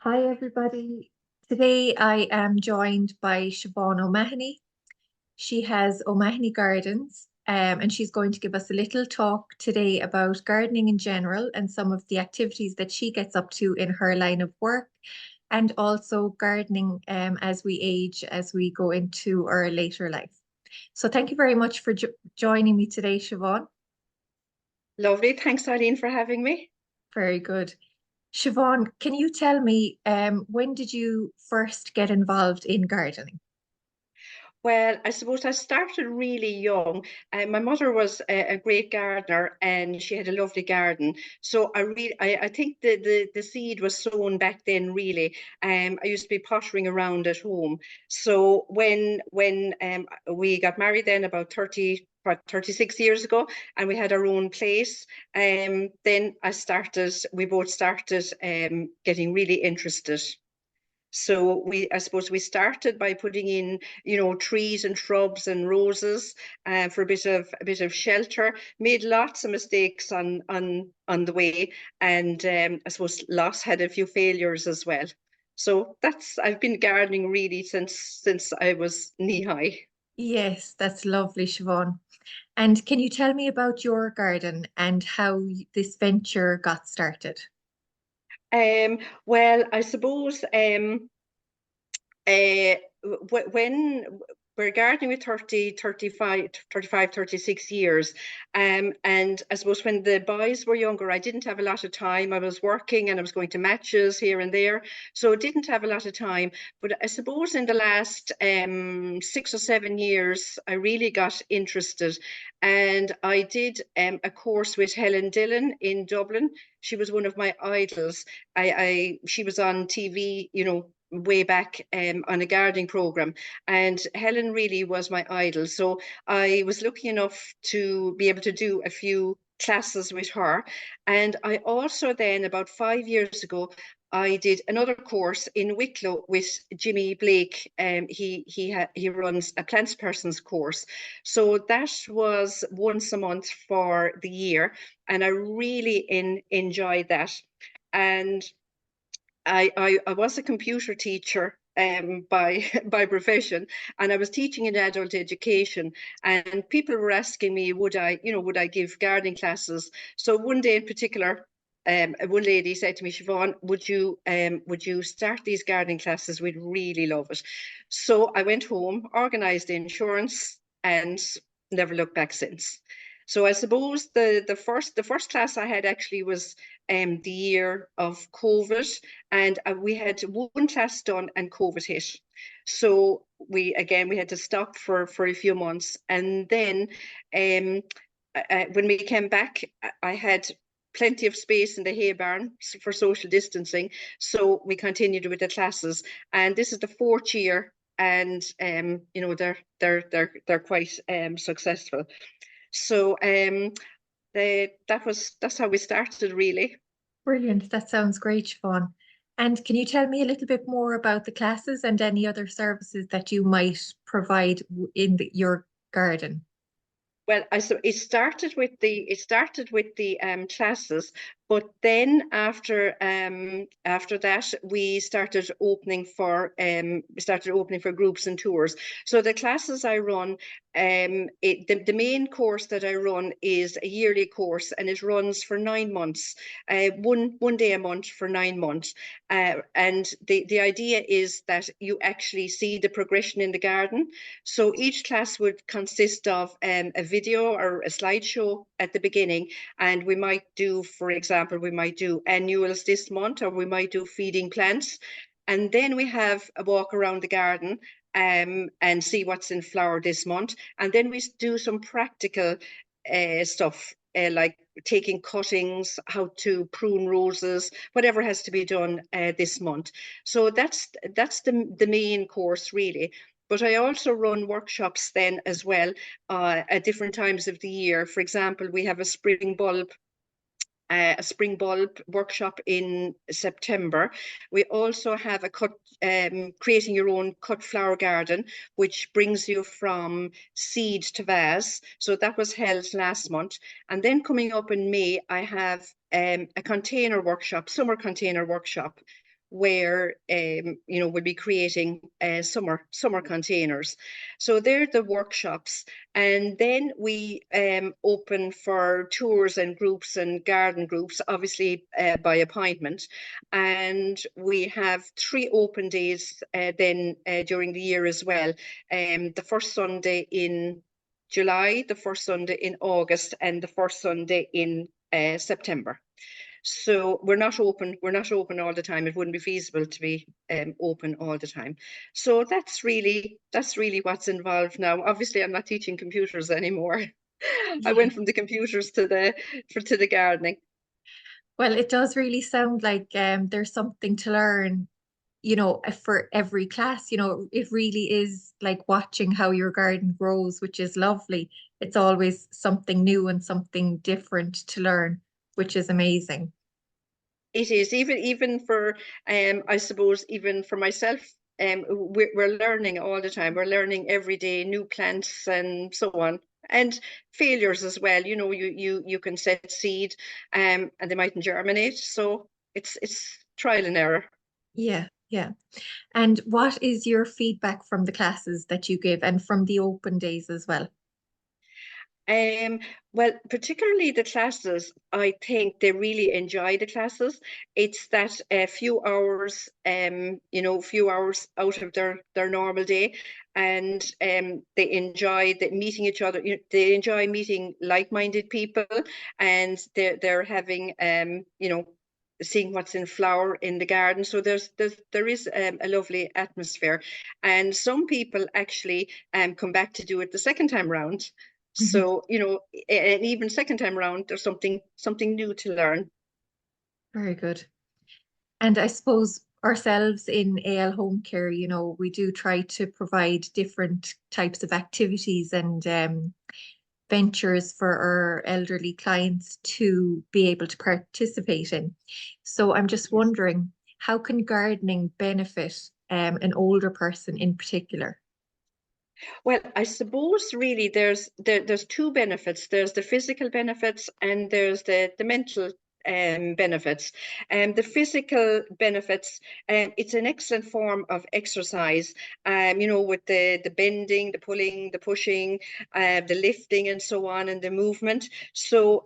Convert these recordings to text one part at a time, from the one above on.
Hi, everybody. Today I am joined by Siobhan O Maheny. She has O'Maheny Gardens, and she's going to give us a little talk today about gardening in general and some of the activities that she gets up to in her line of work, and also gardening as we age, as we go into our later life. So thank you very much for joining me today, Siobhan. Lovely. Thanks, Eileen, for having me. Very good. Siobhan, can you tell me when did you first get involved in gardening? Well, I suppose I started really young. My mother was a great gardener and she had a lovely garden. So I think the seed was sown back then, really. I used to be pottering around at home. So when we got married then about 36 years ago, and we had our own place, then we both started getting really interested. So I suppose we started by putting in, trees and shrubs and roses for a bit of shelter. Made lots of mistakes on the way, and I suppose lots had a few failures as well. So I've been gardening really since I was knee high. Yes, that's lovely, Siobhan. And can you tell me about your garden and how this venture got started? Well, I suppose when we're gardening with 30, 36 years. And I suppose when the boys were younger, I didn't have a lot of time. I was working and I was going to matches here and there. So I didn't have a lot of time. But I suppose in the last 6 or 7 years, I really got interested. And I did a course with Helen Dillon in Dublin. She was one of my idols. She was on TV, way back on a gardening program, and Helen really was my idol. So I was lucky enough to be able to do a few classes with her. And I also then, about 5 years ago, I did another course in Wicklow with Jimmy Blake. He runs a plants persons course, so that was once a month for the year, and I really enjoyed that. And I was a computer teacher by by profession, and I was teaching in adult education. And people were asking me, would I give gardening classes? So one day in particular, one lady said to me, Siobhan, would you start these gardening classes? We'd really love it. So I went home, organised the insurance, and never looked back since. So I suppose the first class I had actually was the year of COVID, and we had one class done and COVID hit. So we had to stop for a few months, and then um, when we came back, I had plenty of space in the hay barn for social distancing, so we continued with the classes, and this is the fourth year, and they're quite successful. So that's how we started, really. Brilliant. That sounds great, Siobhan. And can you tell me a little bit more about the classes and any other services that you might provide in your garden? Well, so it started with the classes, but then after that we started opening for groups and tours. So the classes I run, the main course that I run is a yearly course, and it runs for 9 months, one day a month for 9 months. And the idea is that you actually see the progression in the garden. So each class would consist of a video or a slideshow at the beginning, and for example, we might do annuals this month, or we might do feeding plants, and then we have a walk around the garden and see what's in flower this month, and then we do some practical stuff. Like taking cuttings, how to prune roses, whatever has to be done this month. So that's the main course, really. But I also run workshops then as well at different times of the year. For example, we have a spring bulb workshop in September. We also have creating your own cut flower garden, which brings you from seed to vase. So that was held last month. And then coming up in May, I have a summer container workshop, where we'll be creating summer containers. So they're the workshops, and then we open for tours and groups and garden groups, obviously by appointment. And we have 3 open days then during the year as well. The first Sunday in July, the first Sunday in August, and the first Sunday in September. So we're not open all the time. It wouldn't be feasible to be open all the time. So that's really what's involved now. Obviously, I'm not teaching computers anymore. I Yeah. went from the computers to the gardening. Well, it does really sound like there's something to learn, for every class. It really is like watching how your garden grows, which is lovely. It's always something new and something different to learn, which is amazing. It is even for I suppose even for myself. We're learning all the time. We're learning every day new plants and so on, and failures as well. You can set seed, and they mightn't germinate. So it's trial and error. Yeah, yeah. And what is your feedback from the classes that you give and from the open days as well? Um, well, particularly the classes, I think they really enjoy the classes. It's that a few hours, few hours out of their normal day, and they enjoy meeting each other. They enjoy meeting like-minded people, and they're having, seeing what's in flower in the garden. So there is a lovely atmosphere, and some people actually come back to do it the second time round. Mhm. So, and even second time around, there's something new to learn. Very good. And I suppose ourselves in AL Home Care, we do try to provide different types of activities and ventures for our elderly clients to be able to participate in. So I'm just Yes. wondering, how can gardening benefit an older person in particular? Well, I suppose really there's 2 benefits. There's the physical benefits and there's the mental benefits. And the physical benefits, it's an excellent form of exercise. With the bending, the pulling, the pushing, the lifting, and so on, and the movement. So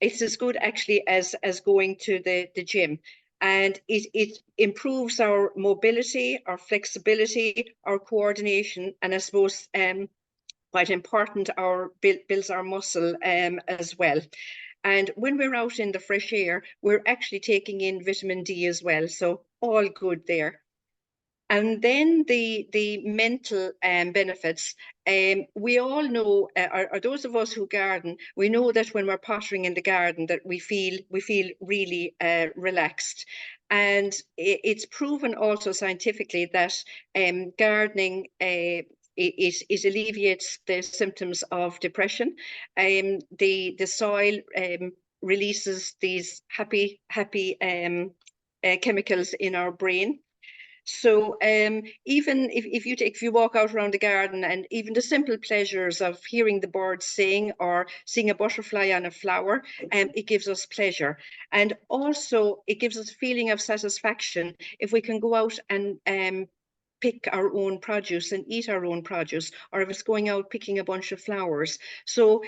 it's as good actually as going to the gym. And it improves our mobility, our flexibility, our coordination, and I suppose quite important, builds our muscle as well. And when we're out in the fresh air, we're actually taking in vitamin D as well. So all good there. And then the mental benefits. We all know, or those of us who garden, we know that when we're pottering in the garden, that we feel really relaxed. And it's proven also scientifically that gardening it alleviates the symptoms of depression. The soil releases these happy chemicals in our brain. So even if you walk out around the garden, and even the simple pleasures of hearing the birds sing or seeing a butterfly on a flower, it gives us pleasure. And also it gives us a feeling of satisfaction if we can go out and pick our own produce and eat our own produce, or if it's going out picking a bunch of flowers. So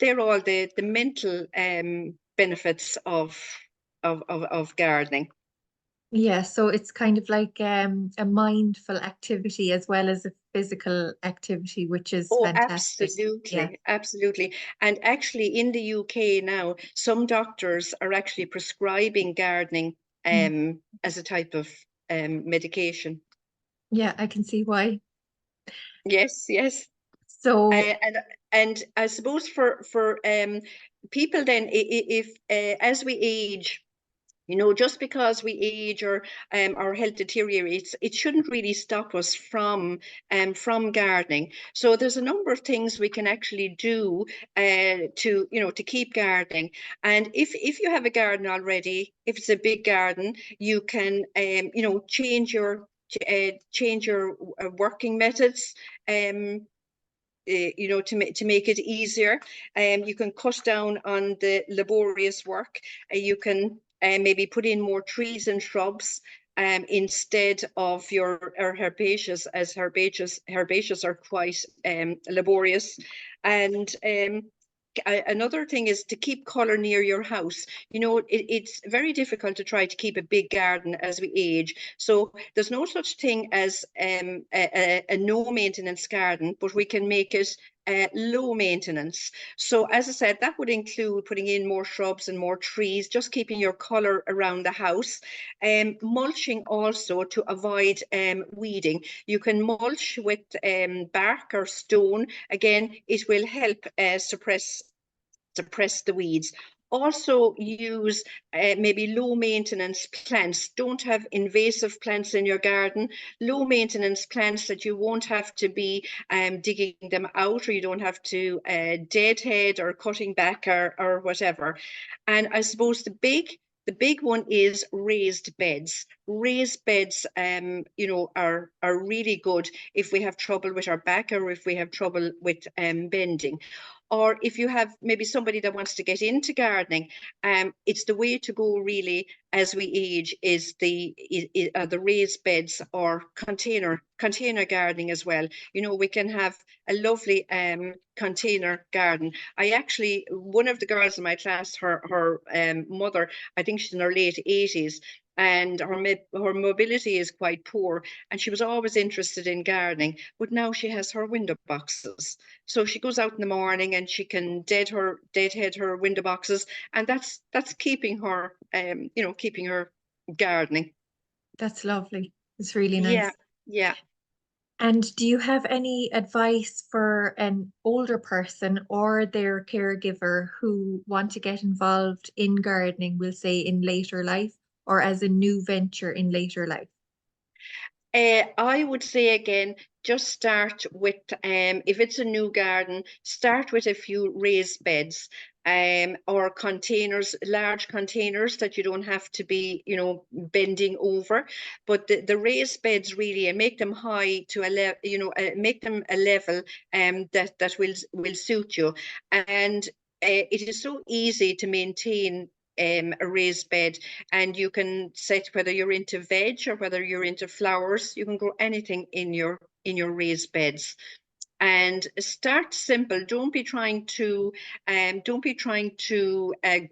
they're all the mental benefits of gardening. Yeah, so it's kind of like a mindful activity as well as a physical activity, which is Oh, fantastic. Yeah. absolutely, absolutely. And actually, in the UK now, some doctors are actually prescribing gardening Mm. as a type of medication. Yeah, I can see why. Yes, yes. So, And I suppose for people then, if as we age, just because we age or our health deteriorates, it shouldn't really stop us from gardening. So there's a number of things we can actually do to keep gardening. And if you have a garden already, if it's a big garden, you can change your working methods. To make it easier. You can cut down on the laborious work. You can maybe put in more trees and shrubs instead of your herbaceous, as herbaceous are quite laborious. And another thing is to keep colour near your house. You know, it's very difficult to try to keep a big garden as we age. So there's no such thing as a no maintenance garden, but we can make it low maintenance. So as I said, that would include putting in more shrubs and more trees, just keeping your colour around the house. Mulching also to avoid weeding. You can mulch with bark or stone. Again, it will help suppress the weeds. Also use maybe low maintenance plants. Don't have invasive plants in your garden. Low maintenance plants that you won't have to be digging them out, or you don't have to deadhead or cutting back or whatever. And I suppose the big one is raised beds. Raised beds, you know, are really good if we have trouble with our back, or if we have trouble with bending. Or if you have maybe somebody that wants to get into gardening, it's the way to go really as we age, is the raised beds or container gardening as well. You know, we can have a lovely container garden. I actually, one of the girls in my class, her mother, I think she's in her late 80s, and her mobility is quite poor, and she was always interested in gardening, but now she has her window boxes. So she goes out in the morning and she can deadhead her window boxes, and that's keeping her you know, keeping her gardening. That's lovely. It's really Yeah, nice. yeah. And do you have any advice for an older person or their caregiver who want to get involved in gardening, we'll say in later life, or as a new venture in later life? I would say again, just start with, if it's a new garden, start with a few raised beds, or containers, large containers that you don't have to be, you know, bending over. But the raised beds really, and make them high to a level, you know, make them a level that will suit you. And it is so easy to maintain a raised bed, and you can set whether you're into veg or whether you're into flowers. You can grow anything in your raised beds. And start simple. Don't be trying to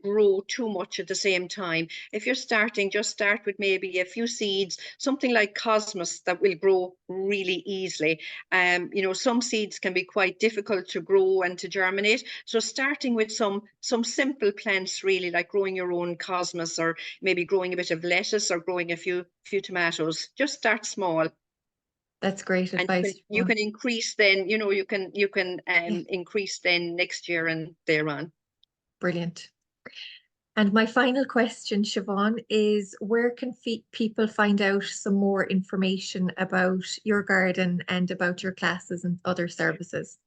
grow too much at the same time. If you're starting, just start with maybe a few seeds, something like cosmos that will grow really easily. You know, some seeds can be quite difficult to grow and to germinate. So starting with some simple plants, really, like growing your own cosmos, or maybe growing a bit of lettuce, or growing a few tomatoes. Just start small. That's great And advice, you Siobhan. can increase then, you know, you can Yeah, increase then next year and thereon. brilliant. And my final question, Siobhan, is where can people find out some more information about your garden and about your classes and other services?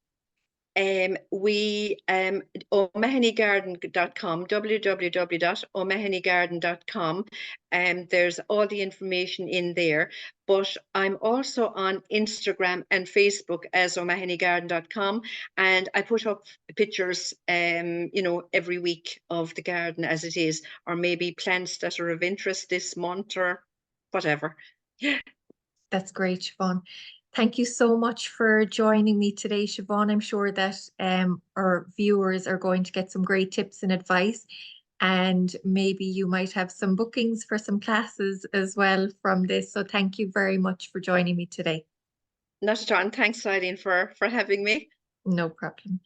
We omahenygarden.com, www.omahenygarden.com. There's all the information in there. But I'm also on Instagram and Facebook as omahenygarden.com, and I put up pictures, you know, every week of the garden as it is, or maybe plants that are of interest this month or whatever. That's great, Siobhan. Thank you so much for joining me today, Siobhan. I'm sure that our viewers are going to get some great tips and advice, and maybe you might have some bookings for some classes as well from this. So thank you very much for joining me today. Not at all. And thanks, Eileen, for having me. No problem.